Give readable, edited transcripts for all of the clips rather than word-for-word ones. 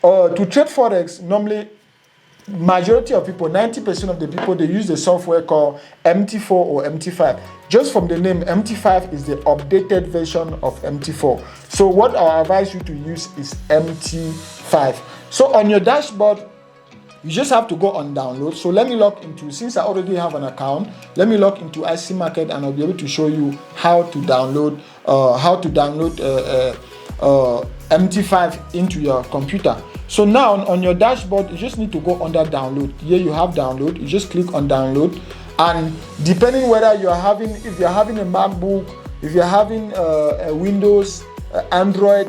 To trade Forex, normally majority of people, 90% of the people, they use the software called MT4 or MT5. Just from the name, MT5 is the updated version of MT4. So what I advise you to use is MT5. So on your dashboard, you just have to go on download. So let me log into, since I already have an account, let me log into IC Market and I'll be able to show you how to download MT5 into your computer. So now on your dashboard, you just need to go under download. Here you have download. You just click on download, and depending whether if you're having a MacBook, if you're having a Windows, Android,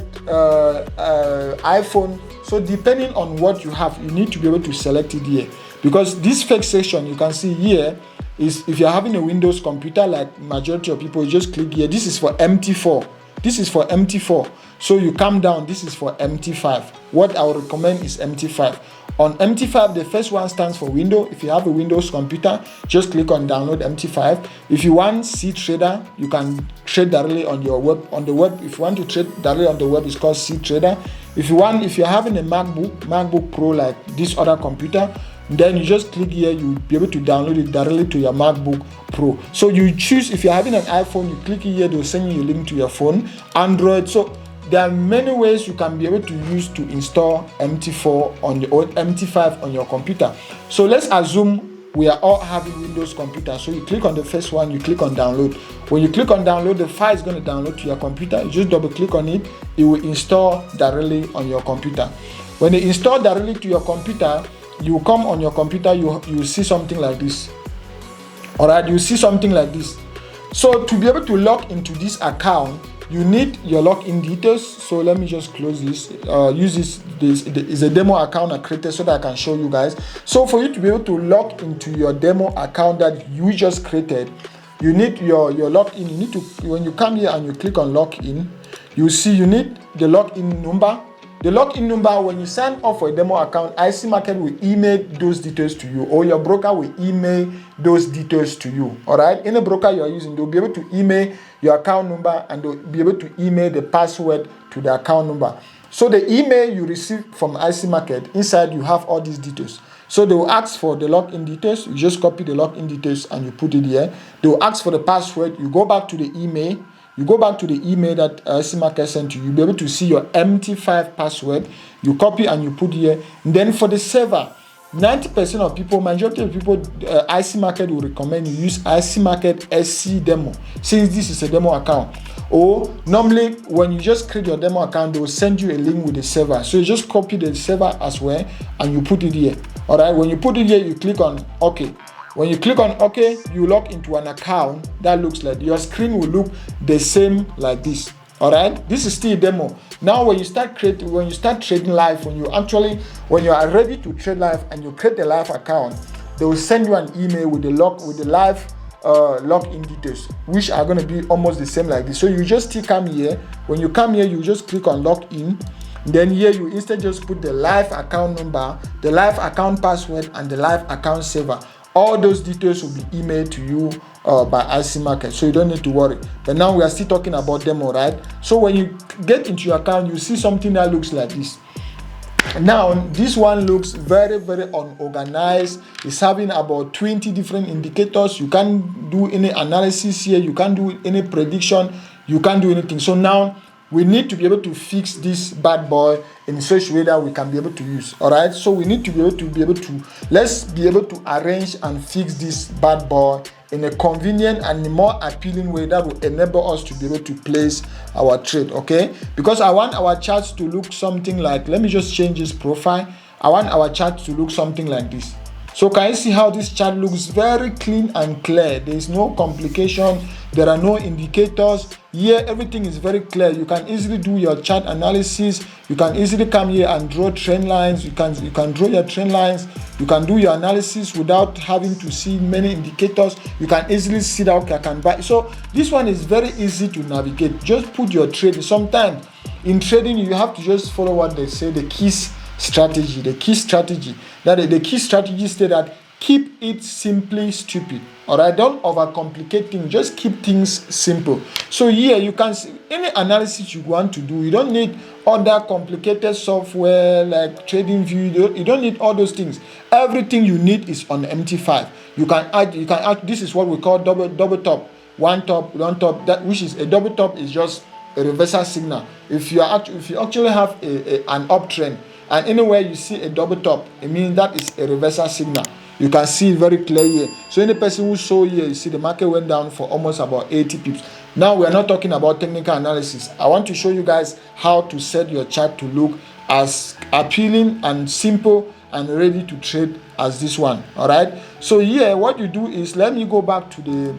iPhone, so depending on what you have, you need to be able to select it here, because this fake section you can see here is if you're having a Windows computer, like majority of people, you just click here. This is for MT4. This is for MT4. So you come down, this is for MT5. What I would recommend is MT5. On MT5, the first one stands for Windows. If you have a Windows computer, just click on download MT5. If you want CTrader, you can trade directly on your web. On the web, if you want to trade directly on the web, it's called CTrader. If you're having a MacBook Pro like this other computer, then you just click here, you'll be able to download it directly to your MacBook Pro. So you choose, if you're having an iPhone, you click here, they'll send you a link to your phone, Android. So there are many ways you can be able to use to install MT4 on your MT5 on your computer. So let's assume we are all having Windows computers. So you click on the first one, you click on download. When you click on download, the file is going to download to your computer. You just double click on it, it will install directly on your computer. When it install directly to your computer, you come on your computer, you see something like this. All right, you see something like this. So to be able to log into this account, you need your login details. So let me just close this. Use this is a demo account I created so that I can show you guys. So for you to be able to log into your demo account that you just created, you need your login. You need to, when you come here and you click on login, you see you need the login number. The login number, when you sign up for a demo account, IC Market will email those details to you, or your broker will email those details to you. All right, any broker you are using, they'll be able to email your account number and they'll be able to email the password to the account number. So the email you receive from IC Market, inside you have all these details. So they will ask for the login details. You just copy the login details and you put it here. They will ask for the password. You go back to the email. You go back to the email that IC Market sent you. You'll be able to see your MT5 password. You copy and you put here. And then for the server, 90% of people, majority of people, IC Market will recommend you use IC Market SC demo, since this is a demo account. Or normally when you just create your demo account, they will send you a link with the server. So you just copy the server as well and you put it here. All right, when you put it here, you click on OK. When you click on OK, you log into an account that looks like your screen will look the same like this. All right, this is still a demo. Now, when you start trading live, when you are ready to trade live and you create a live account, they will send you an email with the live login details, which are going to be almost the same like this. So you just still come here. When you come here, you just click on login. Then here you instead just put the live account number, the live account password, and the live account server. All those details will be emailed to you by IC Market, so you don't need to worry. But now we are still talking about demo, right? So when you get into your account, you see something that looks like this. Now this one looks very, very unorganized. It's having about 20 different indicators. You can't do any analysis here. You can't do any prediction. You can't do anything. So now we need to be able to fix this bad boy in such a way that we can be able to use. All right, so we need to be able to let's be able to arrange and fix this bad boy in a convenient and more appealing way that will enable us to be able to place our trade. Okay, because I want our charts to look something like, let me just change this profile. I want our chart to look something like this. So can you see how this chart looks very clean and clear? There is no complication. There are no indicators. Here, everything is very clear. You can easily do your chart analysis. You can easily come here and draw trend lines. You can draw your trend lines. You can do your analysis without having to see many indicators. You can easily see that, okay, I can buy. So this one is very easy to navigate. Just put your trade. Sometimes in trading, you have to just follow what they say, the keys strategy. The key strategy. The key strategy say that keep it simply stupid. All right, don't overcomplicate things, just keep things simple. So here you can see any analysis you want to do, you don't need other complicated software like TradingView. You don't need all those things. Everything you need is on MT5. You can add, this is what we call double top, one top, that which is a double top is just a reversal signal. If you actually have an uptrend and anywhere you see a double top, it means that is a reversal signal. You can see it very clear here. So any person who saw here, you see the market went down for almost about 80 pips. Now we are not talking about technical analysis. I want to show you guys how to set your chart to look as appealing and simple and ready to trade as this one. All right. So here, what you do is, let me go back to the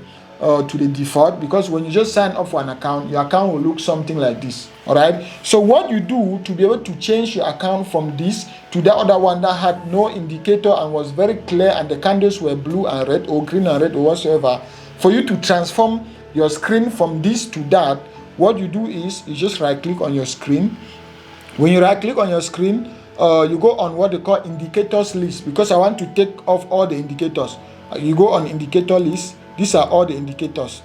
default, because when you just sign up for an account, your account will look something like this. All right. So what you do to be able to change your account from this to the other one that had no indicator and was very clear and the candles were blue and red or green and red or whatsoever, for you to transform your screen from this to that, what you do is you just right click on your screen. When you right click on your screen, you go on what they call indicators list, because I want to take off all the indicators. You go on indicator list. These are all the indicators.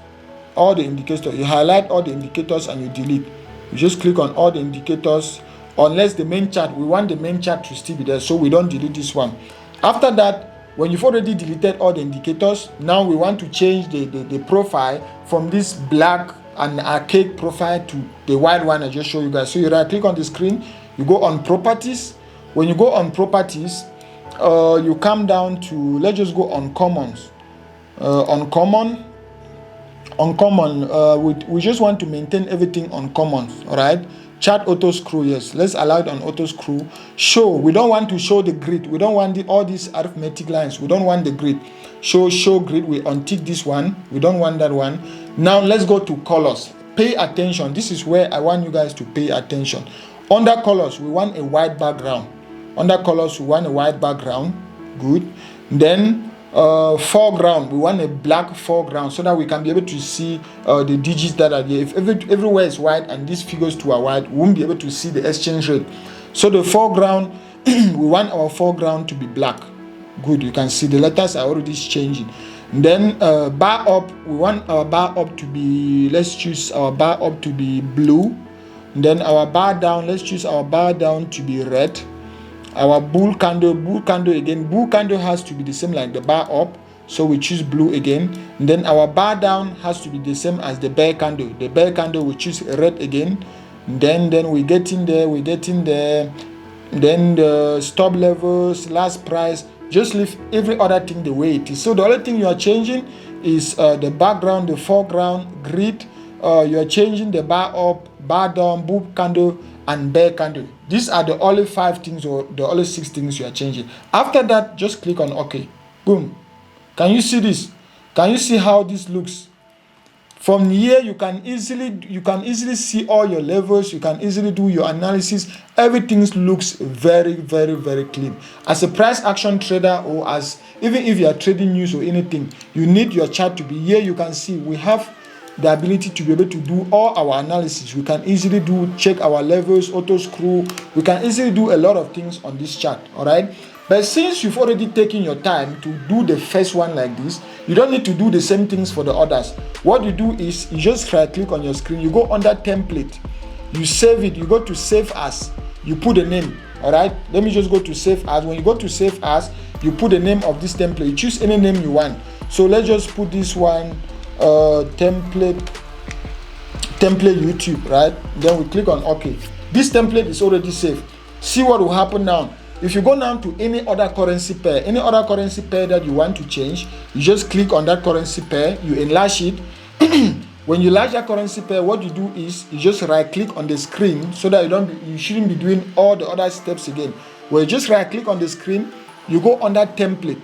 You highlight all the indicators and you delete. You just click on all the indicators, unless the main chart, we want the main chart to still be there, so we don't delete this one. After that, when you've already deleted all the indicators, now we want to change the profile from this black and archaic profile to the white one I just showed you guys. So you right click on the screen, you go on properties. When you go on properties, you come down to, let's just go on commons. We just want to maintain everything on commons. All right, chart auto screw, yes, let's allow it on auto screw. Show, we don't want to show the grid, we don't want all these arithmetic lines, we don't want the grid. Show grid, we untick this one, we don't want that one. Now let's go to colors. Pay attention, this is where I want you guys to pay attention. Under colors, we want a white background. Under colors, we want a white background. Good. Then foreground, we want a black foreground so that we can be able to see the digits that are there. If everywhere is white and these figures too are white, we won't be able to see the exchange rate. So the foreground, we want our foreground to be black. Good, you can see the letters are already changing. And then bar up, we want our bar up to be, let's choose our bar up to be blue. And then our bar down, let's choose our bar down to be red. Our bull candle again, bull candle has to be the same like the bar up, so we choose blue again. And then our bar down has to be the same as the bear candle. The bear candle, we choose red again. And then we get in there. Then the stop levels, last price, just leave every other thing the way it is. So the only thing you are changing is the background, the foreground, grid. You are changing the bar up, bar down, bull candle, and bear candle. These are the only 5 things or the only 6 things you are changing. After that, just click on OK. Boom. Can you see this? Can you see how this looks? From here, you can easily see all your levels. You can easily do your analysis. Everything looks very, very, very clean. As a price action trader, or as even if you are trading news or anything, you need your chart to be here. You can see we have the ability to be able to do all our analysis. We can easily check our levels, auto screw. We can easily do a lot of things on this chart. All right. But since you've already taken your time to do the first one like this, you don't need to do the same things for the others. What you do is you just right click on your screen, you go under template, you save it, you go to save as, you put a name. All right, let me just go to save as. When you go to save as, you put the name of this template, you choose any name you want. So let's just put this one template YouTube, right? Then we click on OK. This template is already saved. See what will happen now. If you go now to any other currency pair that you want to change, you just click on that currency pair, you enlarge it. When you enlarge that currency pair, what you do is you just right click on the screen so that you shouldn't be doing all the other steps again. When you just right click on the screen, you go under template.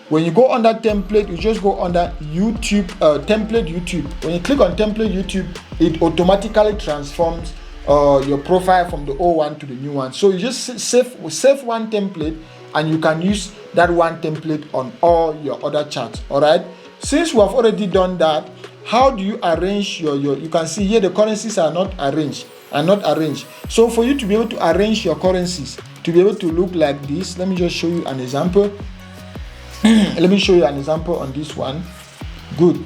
When you go under template, you just go under YouTube, template YouTube. When you click on template YouTube, it automatically transforms your profile from the old one to the new one. So you just save one template and you can use that one template on all your other charts. All right. Since we have already done that, how do you arrange your you can see here the currencies are not arranged. So for you to be able to arrange your currencies to be able to look like this, let me just show you an example. Let me show you an example on this one. Good.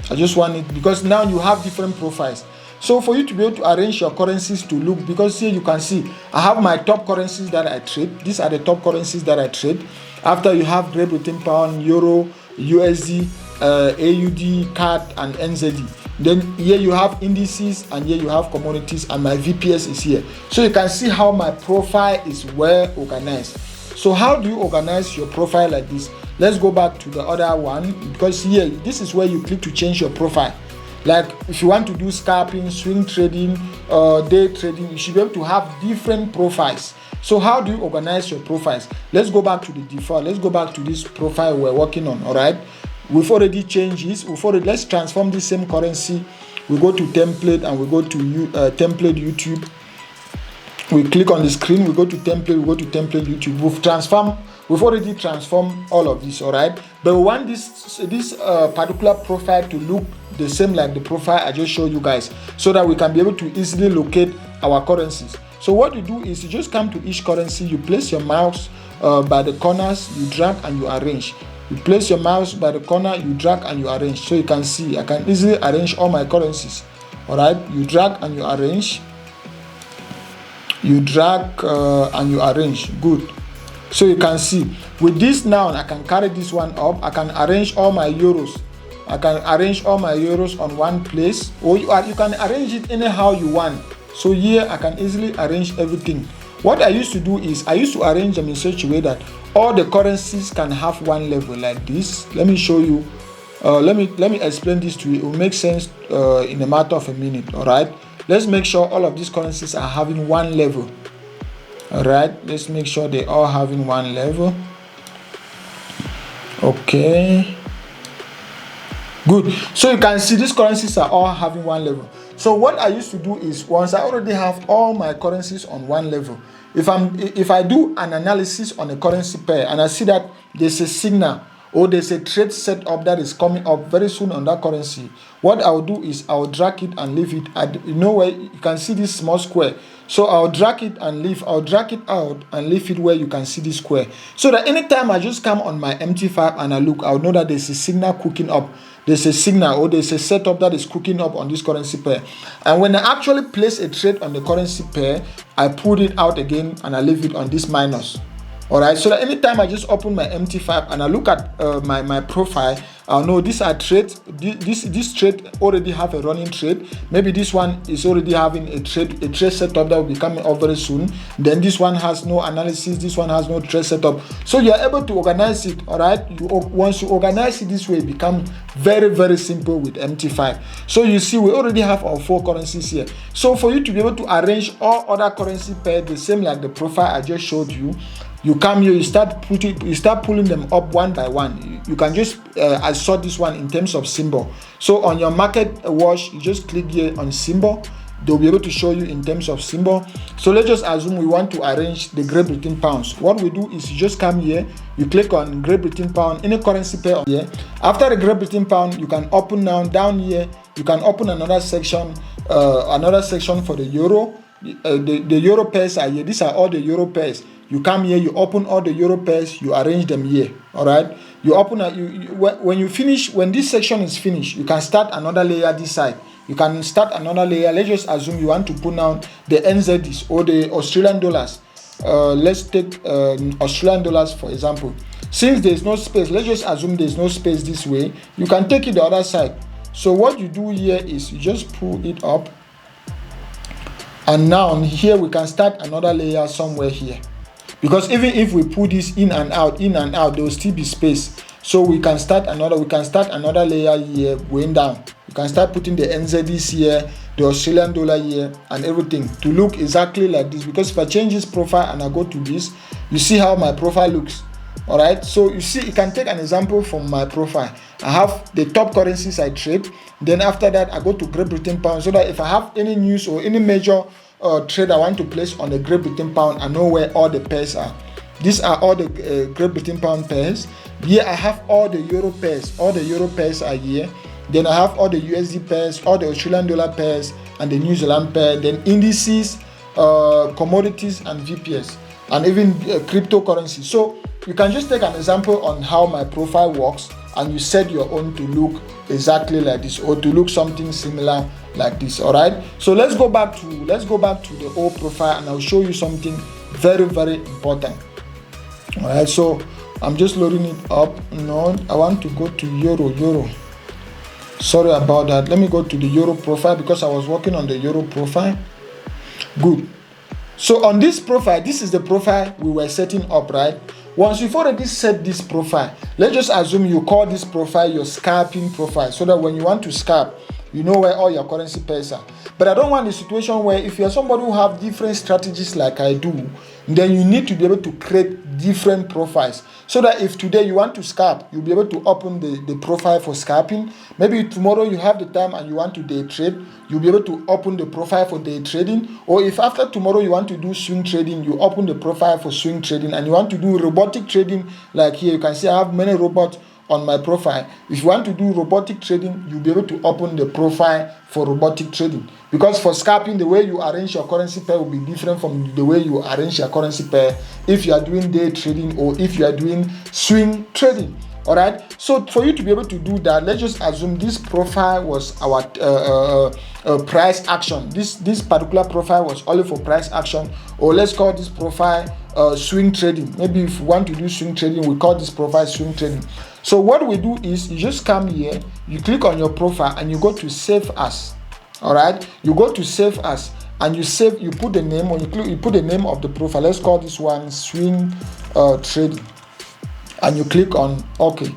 I just want it because now you have different profiles. So for you to be able to arrange your currencies to look, because here you can see I have my top currencies that I trade. These are the top currencies that I trade. After you have Great Britain pound, euro, USD, AUD, CAD, and NZD. Then here you have indices, and here you have commodities, and my VPS is here. So you can see how my profile is well organized. So how do you organize your profile like this? Let's go back to the other one, because here this is where you click to change your profile. Like if you want to do scalping, swing trading, day trading, you should be able to have different profiles. So how do you organize your profiles? Let's go back to the default. Let's go back to this profile we're working on. All right, we've already changed this. Let's transform the same currency. We go to template and we go to template YouTube. We click on the screen, we go to template, we go to template YouTube. We've already transformed all of this, all right? But we want this particular profile to look the same like the profile I just showed you guys, so that we can be able to easily locate our currencies. So what you do is you just come to each currency, you place your mouse by the corners, you drag and you arrange. You place your mouse by the corner, you drag and you arrange. So you can see I can easily arrange all my currencies, all right? You drag and you arrange. You drag and you arrange. Good. So you can see with this now I can carry this one up. I can arrange all my euros. I can arrange all my euros on one place, or you can arrange it anyhow you want. So here I can easily arrange everything. What I used to do is I used to arrange them in such a way that all the currencies can have one level like this. Let me show you. Let me explain this to you. It will make sense in a matter of a minute. All right. Let's make sure all of these currencies are having one level. All right, let's make sure they all having one level. Okay, good. So you can see these currencies are all having one level. So what I used to do is once I already have all my currencies on one level, if I do an analysis on a currency pair and I see that there's a signal or there's a trade setup that is coming up very soon on that currency, what I'll do is I'll drag it and leave it. You know where you can see this small square. So I'll drag it and leave. I'll drag it out and leave it where you can see this square. So that anytime I just come on my MT5 and I look, I'll know that there's a signal cooking up. There's a signal or there's a setup that is cooking up on this currency pair. And when I actually place a trade on the currency pair, I pull it out again and I leave it on this minus. All right, so that anytime I just open my MT5 and I look at my profile, I'll know these are trades. This trade already have a running trade. Maybe this one is already having a trade setup that will be coming up very soon. Then this one has no analysis. This one has no trade setup. So you are able to organize it. All right, once you organize it this way, it becomes very, very simple with MT5. So you see, we already have our 4 currencies here. So for you to be able to arrange all other currency pairs the same like the profile I just showed you, you come here, you start pulling them up one by one. You can just sort this one in terms of symbol. So on your market watch, you just click here on symbol. They'll be able to show you in terms of symbol. So let's just assume we want to arrange the Great Britain pounds. What we do is you just come here, you click on Great Britain pound, any currency pair here. After the Great Britain pound, you can open down here. You can open another section for the euro. The euro pairs are here. These are all the euro pairs. You come here, you open all the euro pairs, you arrange them here. All right. You open when this section is finished, you can start another layer this side. You can start another layer. Let's just assume you want to put down the NZDs or the Australian dollars. Let's take Australian dollars for example. Since there's no space, let's just assume there's no space this way. You can take it the other side. So what you do here is you just pull it up. And now here we can start another layer somewhere here. Because even if we put this in and out, there will still be space. So we can start another layer here going down. You can start putting the NZDs here, the Australian dollar here, and everything to look exactly like this. Because if I change this profile and I go to this, you see how my profile looks. All right. So you see, you can take an example from my profile. I have the top currencies I trade. Then after that, I go to Great Britain pound, so that if I have any news or any major trade I want to place on the Great Britain pound, I know where all the pairs are. These are all the Great Britain pound pairs. Here I have all the euro pairs. All the euro pairs are here. Then I have all the USD pairs, all the Australian dollar pairs, and the New Zealand pair. Then indices, commodities, and VPS, and even cryptocurrency. So you can just take an example on how my profile works, and you set your own to look exactly like this, or to look something similar like this. All right, so let's go back to the old profile, and I'll show you something very, very important. All right, so I'm just loading it up. No, I want to go to euro. Sorry about that. Let me go to the euro profile because I was working on the euro profile. Good. So on this profile, this is the profile we were setting up, right? Once you've already set this profile, let's just assume you call this profile your scalping profile, so that when you want to scalp, you know where all your currency pairs are. But I don't want a situation where if you're somebody who have different strategies like I do, then you need to be able to create different profiles, so that if today you want to scalp, you'll be able to open the profile for scalping. Maybe tomorrow you have the time and you want to day trade, you'll be able to open the profile for day trading. Or if after tomorrow you want to do swing trading, you open the profile for swing trading. And you want to do robotic trading, like here you can see I have many robots on my profile. If you want to do robotic trading, you'll be able to open the profile for robotic trading. Because for scalping, the way you arrange your currency pair will be different from the way you arrange your currency pair if you are doing day trading or if you are doing swing trading. All right, so for you to be able to do that, let's just assume this profile was our price action. This particular profile was only for price action, or let's call this profile swing trading. Maybe if you want to do swing trading, we call this profile swing trading. So what we do is you just come here, you click on your profile, and you go to save as. All right, you go to save as, and you put the name, or you put the name of the profile. Let's call this one swing trading, and you click on OK.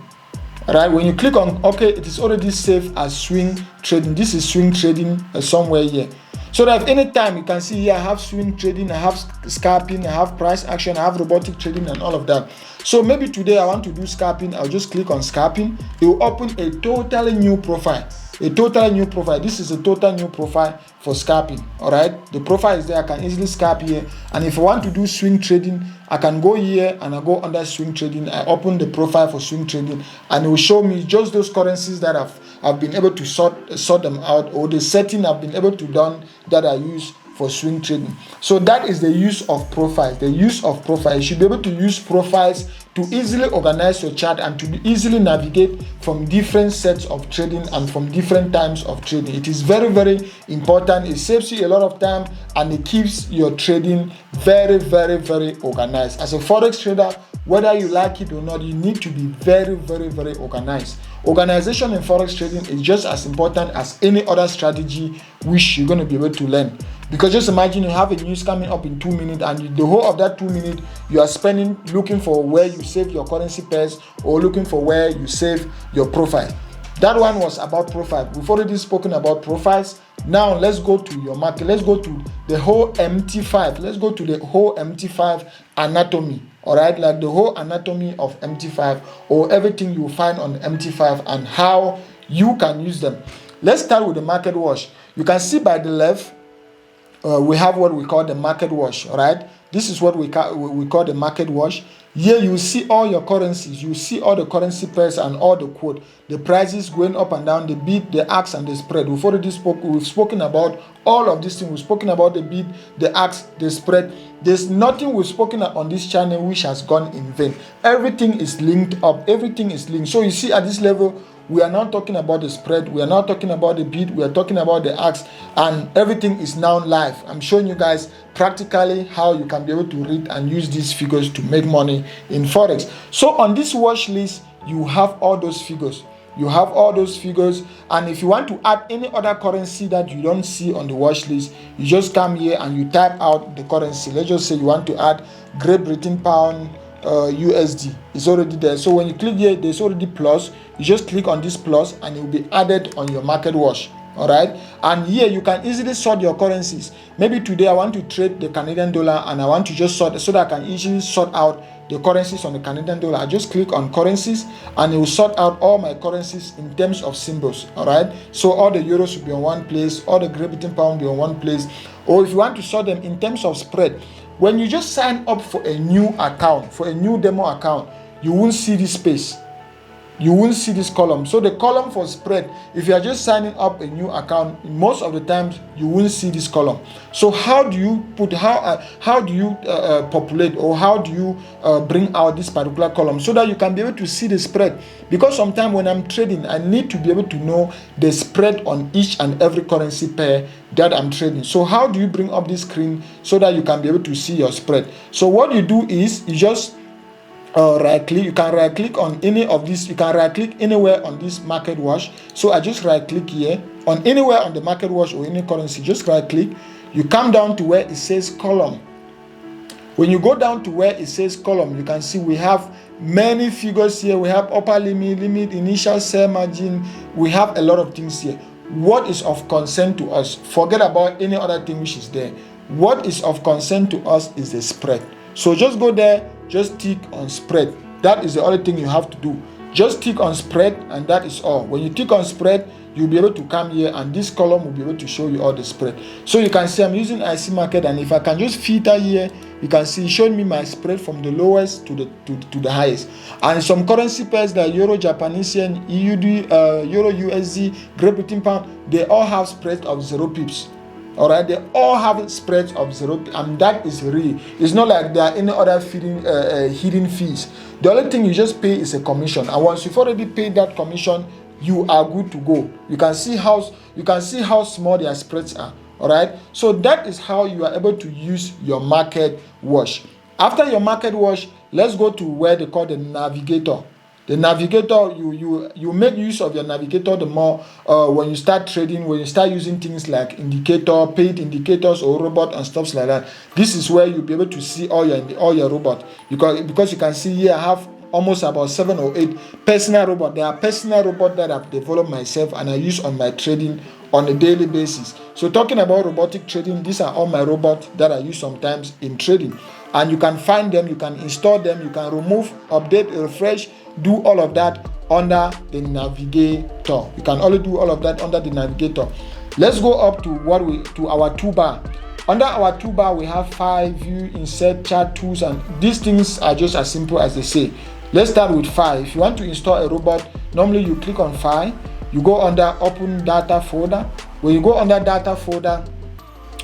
All right, when you click on OK, it is already saved as swing trading. This is swing trading somewhere here. So that if any time you can see here, I have swing trading, I have scalping, I have price action, I have robotic trading, and all of that. So maybe today I want to do scalping. I'll just click on scalping. It will open a totally new profile. This is a total new profile for scalping. All right, the profile is there. I can easily scalp here, and if I want to do swing trading, I can go here and I go under swing trading. I open the profile for swing trading, and it will show me just those currencies that I've been able to sort them out, or the setting I've been able to done that I use for swing trading. So that is the use of profiles. The use of profiles. You should be able to use profiles to easily organize your chart and to easily navigate from different sets of trading and from different times of trading. It is very, very important. It saves you a lot of time, and it keeps your trading very, very, very organized. As a Forex trader, whether you like it or not, you need to be very, very, very organized. Organization in Forex trading is just as important as any other strategy which you're going to be able to learn. Because just imagine you have a news coming up in 2 minutes, and the whole of that 2 minutes you are spending looking for where you save your currency pairs, or looking for where you save your profile. That one was about profile. We've already spoken about profiles. Now let's go to your market. Let's go to the whole MT5. Let's go to the whole MT5 anatomy. All right, like the whole anatomy of MT5, or everything you find on MT5 and how you can use them. Let's start with the market wash. You can see by the left, we have what we call the market wash. All right, this is what we call the market wash. Here you see all your currencies, you see all the currency pairs and all the quote, the prices going up and down, the bid, the ask, and the spread. We've spoken about all of these things. We've spoken about the bid, the ask, the spread. There's nothing we've spoken on this channel which has gone in vain. Everything is linked up. Everything is linked. So you see at this level, we are now talking about the spread. We are now talking about the bid. We are talking about the ask, and everything is now live. I'm showing you guys practically how you can be able to read and use these figures to make money in Forex. So on this watch list, you have all those figures. You have all those figures, and if you want to add any other currency that you don't see on the watch list, you just come here and you type out the currency. Let's just say you want to add Great Britain pound USD. It's already there. So when you click here, there's already plus. You just click on this plus, and it will be added on your market watch. All right, and here you can easily sort your currencies. Maybe today I want to trade the Canadian dollar, and I want to just sort, so that I can easily sort out the currencies on the Canadian dollar. I just click on currencies, and it will sort out all my currencies in terms of symbols. All right, so all the euros will be on one place, all the Great Britain pound will be on one place. Or if you want to sort them in terms of spread, when you just sign up for a new account, for a new demo account, you won't see this space. you won't see this column. So the column for spread, if you are just signing up a new account, most of the times you won't see this column. So how do you populate, or how do you bring out this particular column so that you can be able to see the spread? Because sometimes when I'm trading, I need to be able to know the spread on each and every currency pair that I'm trading. So how do you bring up this screen so that you can be able to see your spread? So what you do is you just right click. You can right click on any of these. You can right click anywhere on this market watch. So I just right click here on anywhere on the market watch or any currency. Just right click. You come down to where it says column. When you go down to where it says column, you can see we have many figures here. We have upper limit, initial sell margin. We have a lot of things here. What is of concern to us? Forget about any other thing which is there. What is of concern to us is the spread. So just go there, just tick on spread. That is the only thing you have to do. Just tick on spread, and that is all. When you tick on spread, you'll be able to come here, and this column will be able to show you all the spread. So you can see I'm using IC market, and if I can just filter here, you can see showing me my spread from the lowest to the highest. And some currency pairs like Euro, Japanese yen, EUD, Euro, USD, Great Britain pound, they all have spread of 0 pips. All right, they all have spreads of 0, and that is real. It's not like there are any other hidden fees. The only thing you just pay is a commission, and once you've already paid that commission, you are good to go. You can see how small their spreads are. All right, so that is how you are able to use your market watch. After your market watch, let's go to where they call the navigator. The navigator, you make use of your navigator the more when you start trading, when you start using things like indicator, paid indicators, or robot and stuff like that. This is where you'll be able to see all your robot, because you can see here I have almost about 7 or 8 personal robot. There are personal robot that I've developed myself and I use on my trading on a daily basis. So talking about robotic trading, these are all my robots that I use sometimes in trading. And you can find them, you can install them, you can remove, update, refresh, do all of that under the navigator. You can only do all of that under the navigator. Let's go up to our toolbar. Under our toolbar, we have file, view, insert, chart, tools, and these things are just as simple as they say. Let's start with file. If you want to install a robot, normally you click on file, you go under open data folder. When you go under data folder,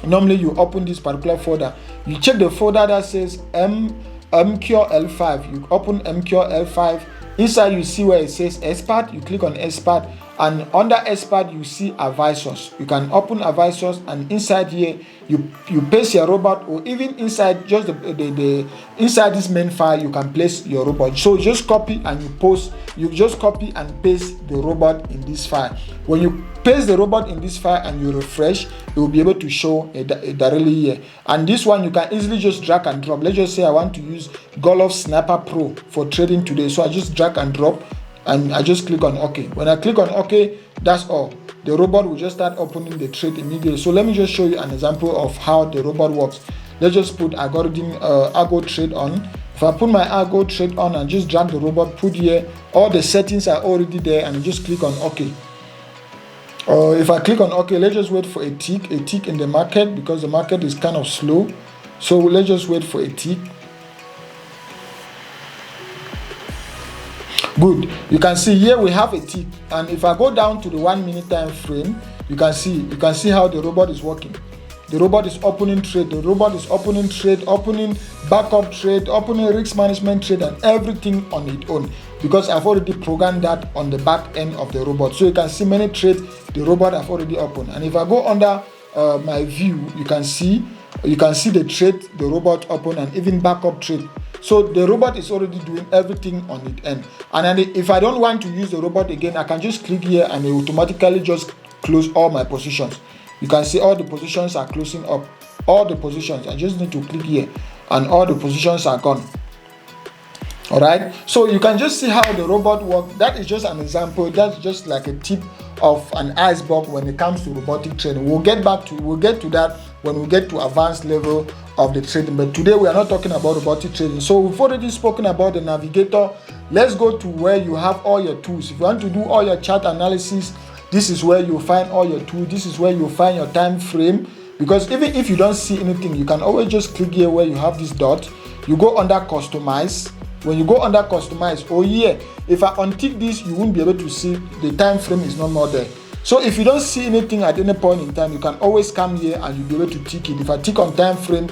normally you open this particular folder. You check the folder that says MCURRENCIES. You open MCURRENCIES. Inside you see where it says expert. You click on expert, and under expert you see advisors. You can open advisors, and inside here you paste your robot, or even inside just the inside this main file you can place your robot. So just copy and you just copy and paste the robot in this file. When you paste the robot in this file and you refresh, it will be able to show directly here. And this one you can easily just drag and drop. Let's just say I want to use Godlove Sniper Pro for trading today, so I just drag and drop, and I just click on OK. When I click on OK, that's all. The robot will just start opening the trade immediately. So let me just show you an example of how the robot works. Let's just put algo trade on. If I put my algo trade on and just drag the robot, put here, all the settings are already there, and just click on OK. If I click on OK, let's just wait for a tick in the market, because the market is kind of slow. So let's just wait for a tick. Good. You can see here we have a tick, and if I go down to the 1 minute time frame, you can see how the robot is working. The robot is opening trade. The robot is opening trade, opening backup trade, opening risk management trade, and everything on its own, because I've already programmed that on the back end of the robot. So you can see many trades the robot have already opened. And if I go under my view, you can see the trade the robot opened, and even backup trade. So the robot is already doing everything on its end. And then if I don't want to use the robot again, I can just click here and it automatically just close all my positions. You can see all the positions are closing up. All the positions. I just need to click here and all the positions are gone. Alright, so you can just see how the robot works. That is just an example. That's just like a tip of an iceberg when it comes to robotic trading. We'll get to that when we get to advanced level of the trading. But today we are not talking about robotic trading. So we've already spoken about the navigator. Let's go to where you have all your tools. If you want to do all your chart analysis, this is where you'll find all your tools. This is where you'll find your time frame. Because even if you don't see anything, you can always just click here where you have this dot. You go under customize. When you go under customize, oh yeah, if I untick this, you won't be able to see the time frame is no more there. So if you don't see anything at any point in time, you can always come here and you'll be able to tick it. If I tick on time frame,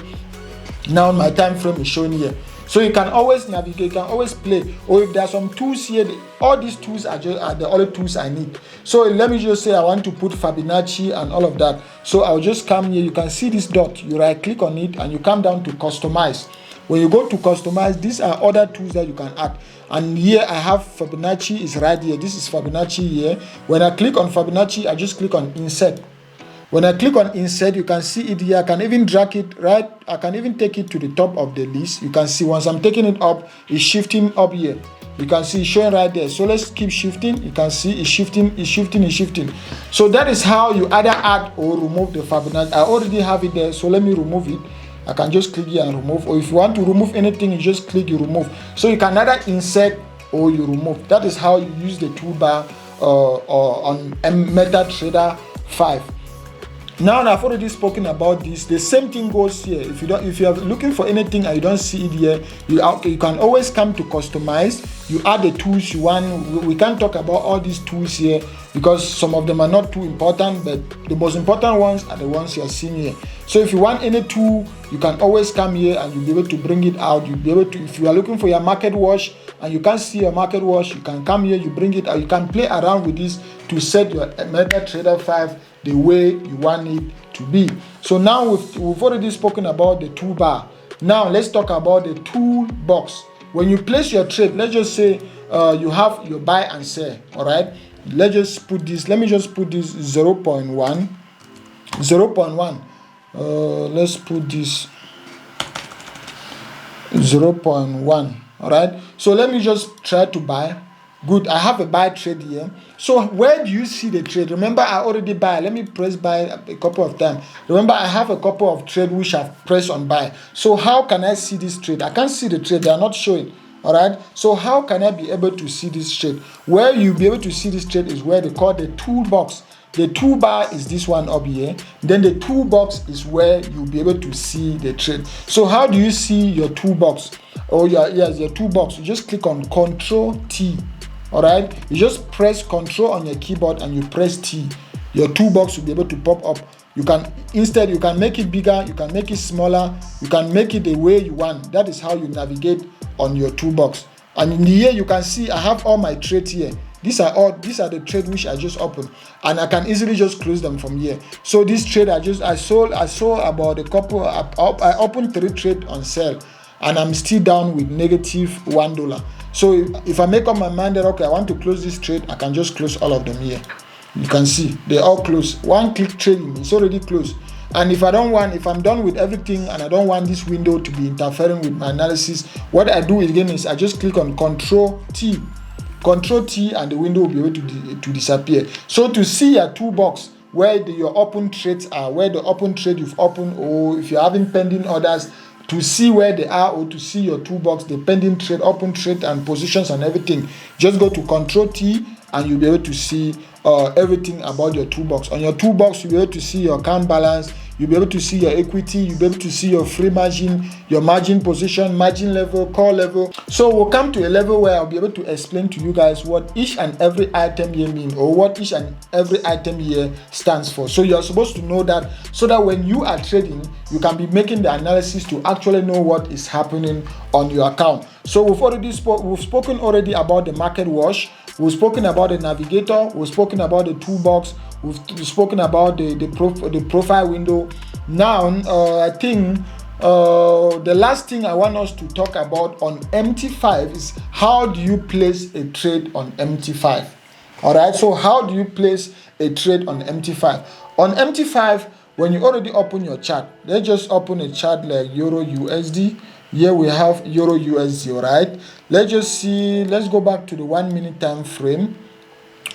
now my time frame is showing here. So you can always navigate, you can always play. Or if there are some tools here, all these tools are the only tools I need. So let me just say I want to put Fibonacci and all of that. So I'll just come here. You can see this dot. You right click on it and you come down to customize. When you go to customize, these are other tools that you can add. And here I have Fibonacci is right here. This is Fibonacci here. When I click on Fibonacci, I just click on insert. When I click on insert, you can see it here. I can even drag it right. I can even take it to the top of the list. You can see once I'm taking it up, it's shifting up here. You can see it's showing right there. So let's keep shifting. You can see it's shifting, it's shifting, it's shifting. So that is how you either add or remove the Fibonacci. I already have it there, so let me remove it. I can just click here and remove. Or if you want to remove anything, you just click, you remove. So you can either insert or you remove. That is how you use the toolbar on Metatrader5. Now I've already spoken about this. The same thing goes here. If you are looking for anything and you don't see it here, you can always come to customize. You add the tools you want. We can't talk about all these tools here because some of them are not too important, but the most important ones are the ones you are seeing here. So if you want any tool, you can always come here and you'll be able to bring it out. You'll be able to, if you are looking for your market watch and you can't see your market watch, you can come here, you bring it out. You can play around with this to set your Metatrader5 the way you want it to be. So now we've already spoken about the toolbar. Now let's talk about the toolbox. When you place your trade, let's just say you have your buy and sell. All right. Let's just put this. Let me just put this 0.1. 0.1. Let's put this 0.1. All right. So let me just try to buy. Good, I have a buy trade here. So where do you see the trade? Remember, I already buy. Let me press buy a couple of times. Remember, I have a couple of trade which I've pressed on buy. So how can I see this trade? I can't see the trade. They are not showing. All right. So how can I be able to see this trade? Where you'll be able to see this trade is where they call the toolbox. The toolbar is this one up here. Then the toolbox is where you'll be able to see the trade. So how do you see your toolbox? Your toolbox. You just click on Control T. All right, you just press Control on your keyboard and you press T. Your toolbox will be able to pop up. You can make it bigger, you can make it smaller, you can make it the way you want. That is how you navigate on your toolbox. And in here you can see I have all my trades here. These are the trades which I just opened, and I can easily just close them from here. So this trade I saw about a couple. I opened 3 trades on sale, and I'm still down with negative $1. So if I make up my mind that okay, I want to close this trade, I can just close all of them here. You can see they all close. One click trading, it's already closed. And if I'm done with everything and I don't want this window to be interfering with my analysis, what I do again is I just click on Control T, and the window will be able to disappear. So to see your toolbox where your open trades are, where the open trade you've opened, or if you're having pending orders, to see where they are, or to see your toolbox, the pending trade, open trade, and positions and everything, just go to Control T and you'll be able to see everything about your toolbox. On your toolbox, you'll be able to see your account balance, you'll be able to see your equity, you'll be able to see your free margin, your margin position, margin level, call level. So we'll come to a level where I'll be able to explain to you guys what each and every item here means, or what each and every item here stands for. So you're supposed to know that, so that when you are trading, you can be making the analysis to actually know what is happening on your account. So we've spoken already about the market watch, we've spoken about the navigator, we've spoken about the toolbox, we've spoken about the profile window. Now I think the last thing I want us to talk about on MT5 is how do you place a trade on MT5. All right, so how do you place a trade on MT5? On MT5, when you already open your chart, let's just open a chart like Euro USD. Here we have Euro USD, all right? Let's go back to the 1 minute time frame.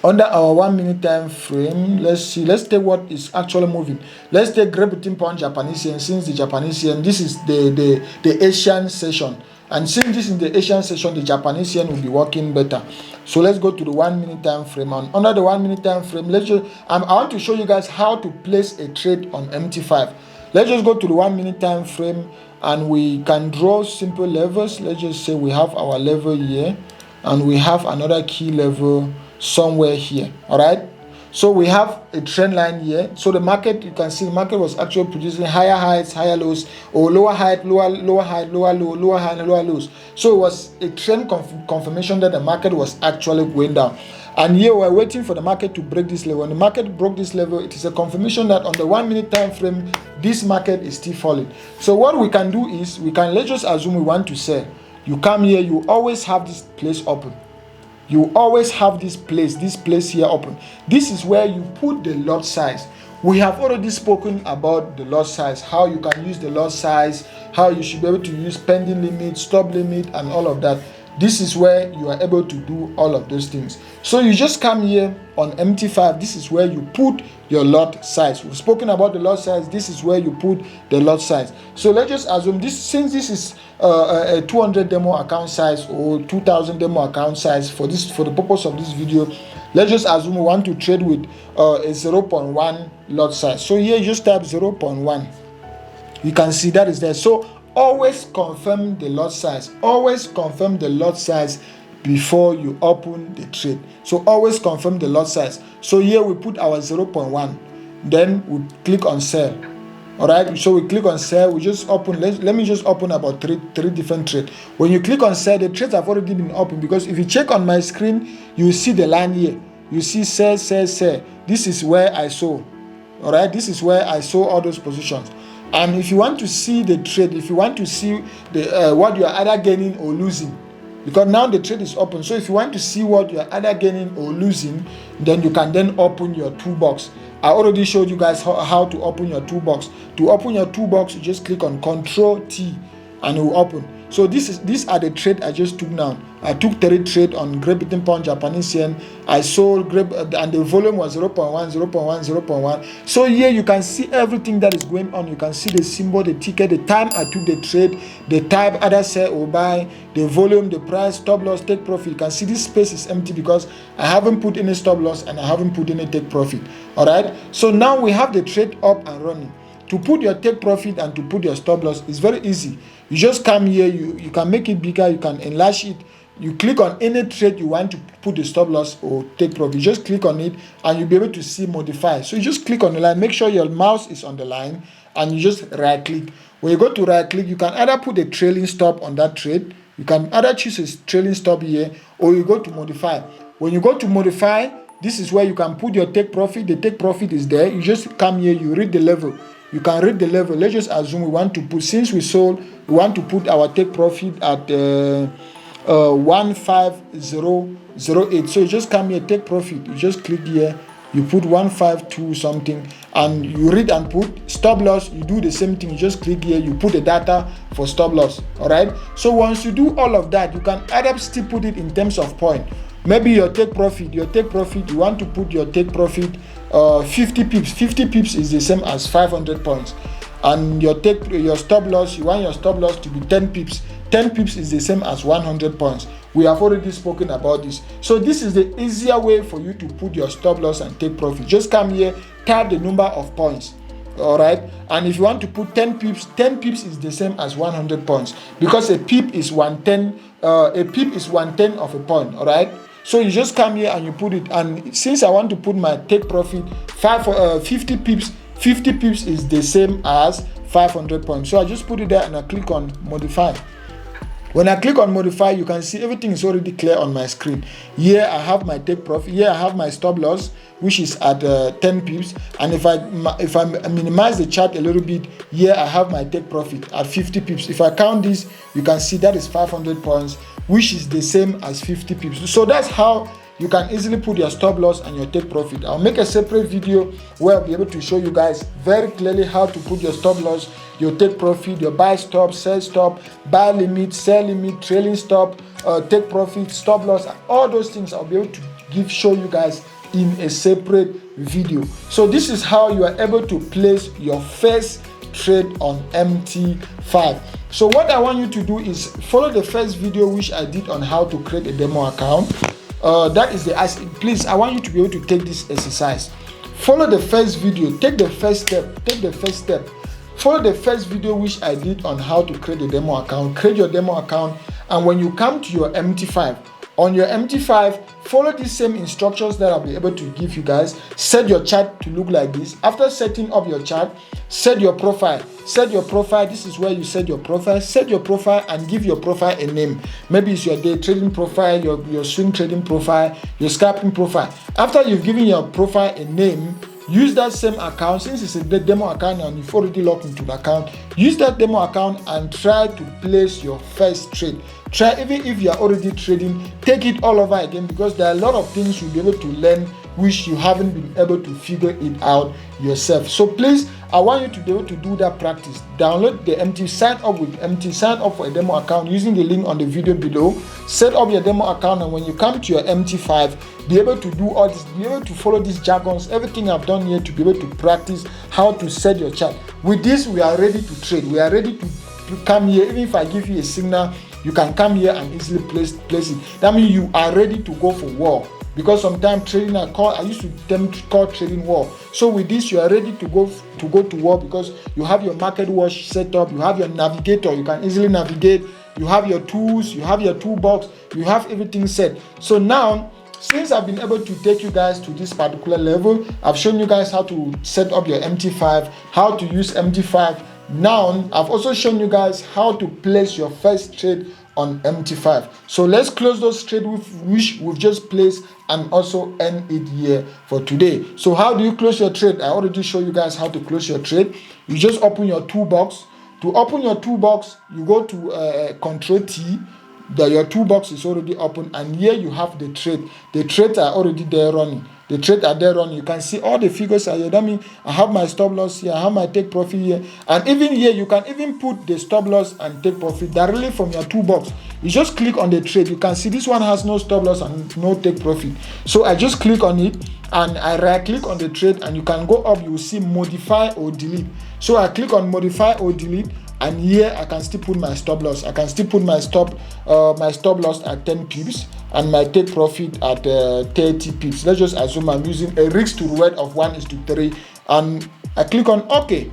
Under our 1 minute time frame, let's take what is actually moving. Let's take Great Britain Pound Japanese yen. Since the Japanese yen, this is the Asian session. And since this is the Asian session, the Japanese yen will be working better. So let's go to the 1 minute time frame. And under the 1 minute time frame, I want to show you guys how to place a trade on MT5. Let's just go to the 1 minute time frame and we can draw simple levels. Let's just say we have our level here, and we have another key level somewhere here. All right, so we have a trend line here. So the market, you can see the market was actually producing higher heights, higher lows, or lower height, lower height, lower low, lower high, lower lows. So it was a trend confirmation that the market was actually going down. And here we're waiting for the market to break this level. When the market broke this level, it is a confirmation that on the 1 minute time frame, this market is still falling. So what we can do is, let's just assume we want to sell. You come here, you always have this place open. You always have this place here open. This is where you put the lot size. We have already spoken about the lot size, how you can use the lot size, how you should be able to use pending limit, stop limit, and all of that. This is where you are able to do all of those things. So you just come here on MT5. This is where you put your lot size. We've spoken about the lot size. This is where you put the lot size. So let's just assume this, since this is a 200 demo account size or 2000 demo account size for the purpose of this video, let's just assume we want to trade with a 0.1 lot size. So here you just type 0.1. You can see that is there. So always confirm the lot size. Always confirm the lot size before you open the trade. So always confirm the lot size. So here we put our 0.1. Then we click on sell. All right. So we click on sell. We just open. Let me just open about three different trades. When you click on sell, the trades have already been opened, because if you check on my screen, you see the line here. You see sell, sell, sell. This is where I sold. All right. This is where I sold all those positions. And if you want to see the trade, if you want to see the what you are either gaining or losing, because now the trade is open. So if you want to see what you are either gaining or losing, then you can then open your toolbox. I already showed you guys how to open your toolbox. To open your toolbox, you just click on Control T and it will open. So these are the trade I just took now. I took 3 trade on Great Britain Pound, Japanese yen. I sold and the volume was 0.1, 0.1, 0.1. So here you can see everything that is going on. You can see the symbol, the ticket, the time I took the trade, the type, either sell or buy, the volume, the price, stop loss, take profit. You can see this space is empty because I haven't put any stop loss and I haven't put any take profit. All right. So now we have the trade up and running. To put your take profit and to put your stop loss is very easy. You just come here, you can make it bigger, you can enlarge it. You click on any trade you want to put the stop loss or take profit. You just click on it and you'll be able to see modify. So you just click on the line, make sure your mouse is on the line, and you just right click. When you go to right click, you can either put a trailing stop on that trade. You can either choose a trailing stop here, or you go to modify. When you go to modify, this is where you can put your take profit. The take profit is there. You just come here, you read the level. You can read the level. Let's just assume we want to put, since we sold, we want to put our take profit at 15008. So you just come here, take profit. You just click here, you put 152 something, and you read and put stop loss. You do the same thing. You just click here, you put the data for stop loss. All right. So once you do all of that, you can either still put it in terms of point. Maybe your take profit, you want to put your take profit 50 pips. 50 pips is the same as 500 points. And your stop loss, you want your stop loss to be 10 pips. 10 pips is the same as 100 points. We have already spoken about this. So this is the easier way for you to put your stop loss and take profit. Just come here, type the number of points. All right. And if you want to put 10 pips, 10 pips is the same as 100 points, because a pip is 110. A pip is 1/10 of a point. All right. So you just come here and you put it. And since I want to put my take profit 50 pips, 50 pips is the same as 500 points. So I just put it there and I click on modify. When I click on modify, you can see everything is already clear on my screen. Here I have my take profit. Here I have my stop loss, which is at 10 pips. And if I minimize the chart a little bit, here I have my take profit at 50 pips. If I count this, you can see that is 500 points, which is the same as 50 pips. So that's how you can easily put your stop loss and your take profit. I'll make a separate video where I'll be able to show you guys very clearly how to put your stop loss, your take profit, your buy stop, sell stop, buy limit, sell limit, trailing stop, take profit, stop loss, and all those things I'll be able to show you guys in a separate video. So this is how you are able to place your first trade on MT5. So what I want you to do is follow the first video which I did on how to create a demo account. That is please, I want you to be able to take this exercise. Follow the first video, take the first step, follow the first video which I did on how to create a demo account. Create your demo account, and when you come to your MT5, on your MT5, follow the same instructions that I'll be able to give you guys. Set your chart to look like this. After setting up your chart, set your profile. Set your profile. This is where you set your profile. Set your profile and give your profile a name. Maybe it's your day trading profile, your swing trading profile, your scalping profile. After you've given your profile a name, use that same account. Since it's a demo account and you've already logged into the account, use that demo account and try to place your first trade. Try, even if you are already trading, take it all over again, because there are a lot of things you'll be able to learn which you haven't been able to figure it out yourself. So please, I want you to be able to do that practice. Download the MT, sign up with MT, sign up for a demo account using the link on the video below. Set up your demo account, and when you come to your MT5, be able to do all this, be able to follow these jargons, everything I've done here, to be able to practice how to set your chart. With this, we are ready to trade. We are ready to come here. Even if I give you a signal, you can come here and easily place it. That means you are ready to go for war. Because sometimes trading, I used to call trading war. So with this, you are ready to go to war, because you have your market watch set up, you have your navigator, you can easily navigate, you have your tools, you have your toolbox, you have everything set. So now, since I've been able to take you guys to this particular level, I've shown you guys how to set up your MT5, how to use MT5. Now, I've also shown you guys how to place your first trade on MT5. So let's close those trades which we've just placed and also end it here for today. So how do you close your trade? I already showed you guys how to close your trade. You just open your toolbox. To open your toolbox, you go to Control T. Your toolbox is already open, and here you have the trade. The trades are already there running. The trades are there running. You can see all the figures are here. That means I have my stop loss here, I have my take profit here, and even here you can even put the stop loss and take profit directly from your toolbox. You just click on the trade. You can see this one has no stop loss and no take profit. So I just click on it and I right click on the trade, and you can go up. You will see modify or delete. So I click on modify or delete, and here I can still put my stop loss. I can still put my stop loss at 10 pips and my take profit at 30 pips. Let's just assume I'm using a risk to reward of 1:3, and I click on OK.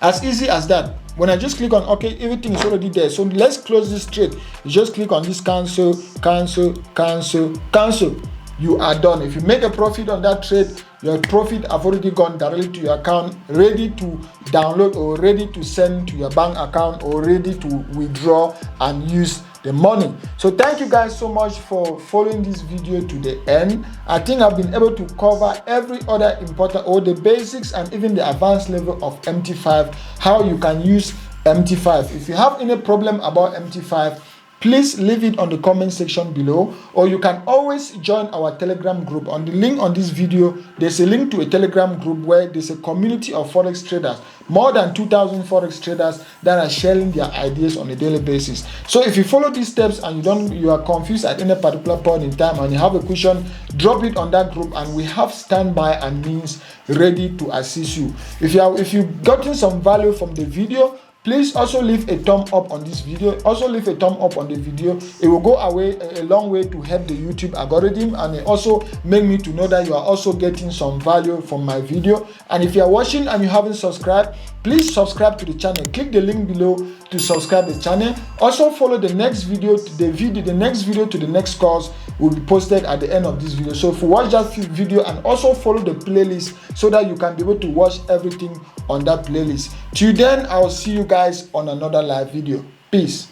As easy as that. When I just click on OK, everything is already there. So let's close this trade. You just click on this cancel, cancel, cancel, cancel. You are done. If you make a profit on that trade, your profit have already gone directly to your account, ready to download or ready to send to your bank account or ready to withdraw and use the money. So thank you guys so much for following this video to the end. I think I've been able to cover every other important, or the basics and even the advanced level of MT5, how you can use MT5. If you have any problem about MT5, please leave it on the comment section below, or you can always join our Telegram group. On the link on this video, there's a link to a Telegram group where there's a community of Forex traders, more than 2,000 Forex traders that are sharing their ideas on a daily basis. So if you follow these steps and you are confused at any particular point in time and you have a question, drop it on that group, and we have standby and means ready to assist you. If you've gotten some value from the video, please also leave a thumb up on this video. Also leave a thumb up on the video. It will go a long way to help the YouTube algorithm, and it also make me to know that you are also getting some value from my video. And if you are watching and you haven't subscribed, please subscribe to the channel. Click the link below to subscribe to the channel. Also follow the next video to the next course will be posted at the end of this video. So if you watch that video, and also follow the playlist so that you can be able to watch everything on that playlist. Till then, I will see you guys on another live video. Peace.